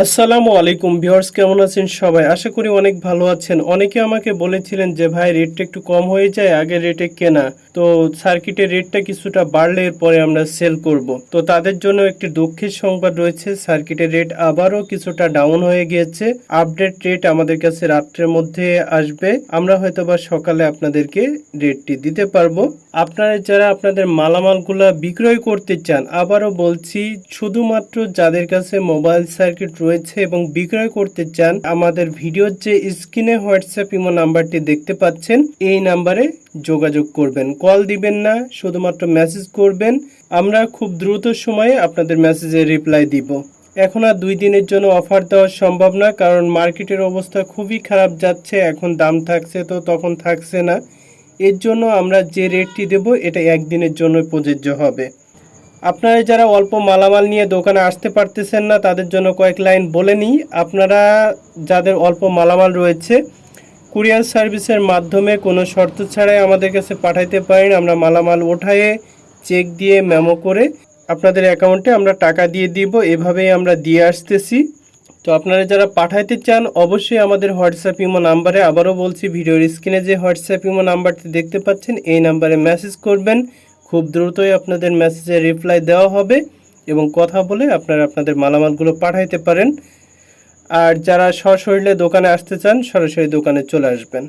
আসসালামু আলাইকুম ভিউয়ার্স, কেমন আছেন সবাই? আশা করি অনেক ভালো আছেন। অনেকে আমাকে বলেছিলেন যে ভাই রেটটা একটু কম হয়ে যায়, আগের রেটে কেনা, তো সার্কিটের রেটটা কিছুটা বাড়লে এরপরে আমরা সেল করব। তো তাদের জন্য একটি দুঃখের সংবাদ রয়েছে, সার্কিটের রেট আবারও কিছুটা ডাউন হয়ে গিয়েছে। আপডেট রেট আমাদের কাছে রাত্রের মধ্যে আসবে, আমরা হয়তোবা সকালে আপনাদেরকে রেটটি দিতে পারবো। আপনারা যারা আপনাদের মালামালগুলা বিক্রয় করতে চান, আবারও বলছি, শুধুমাত্র যাদের কাছে মোবাইল সার্কিট রয়েছে এবং বিক্রয় করতে চান, আমাদের ভিডিওর যে স্ক্রিনে হোয়াটসঅ্যাপ ইমো নাম্বারটি দেখতে পাচ্ছেন, এই নাম্বারে যোগাযোগ করবেন। কল দিবেন না, শুধুমাত্র মেসেজ করবেন। আমরা খুব দ্রুত সময়ে আপনাদের মেসেজে রিপ্লাই দিব। এখন আর 2 দিনের জন্য অফার দেওয়া সম্ভব না, কারণ মার্কেটের অবস্থা খুবই খারাপ যাচ্ছে। এখন দাম থাকছে তো তখন থাকছে না। এর জন্য আমরা যে রেটটি দেব এটা একদিনের জন্য প্রযোজ্য হবে। আপনারা যারা অল্প মালামাল নিয়ে দোকানে আসতে পারতেছেন না, তাদের জন্য কয়েক লাইন বলে নিই। আপনারা যাদের অল্প মালামাল রয়েছে, কুরিয়ার সার্ভিসের মাধ্যমে কোনো শর্ত ছাড়াই আমাদের কাছে পাঠাইতে পারেন। আমরা মালামাল ওঠায়ে চেক দিয়ে মেমো করে আপনাদের অ্যাকাউন্টে আমরা টাকা দিয়ে দিব। এভাবেই আমরা দিয়ে আসতেছি। তো আপনারা যারা পাঠাইতে চান, অবশ্যই আমাদের হোয়াটসঅ্যাপ ইমো নাম্বারে, আবারও বলছি, ভিডিওর স্ক্রিনে যে হোয়াটসঅ্যাপ ইমো নাম্বারটি দেখতে পাচ্ছেন, এই নাম্বারে মেসেজ করবেন। খুব দ্রুতই আপনাদের মেসেজে রিপ্লাই দেওয়া হবে এবং কথা বলে আপনারা আপনাদের মালামালগুলো পাঠাইতে পারেন। আর যারা সশরীরে দোকানে আসতে চান, সরাসরি দোকানে চলে আসবেন।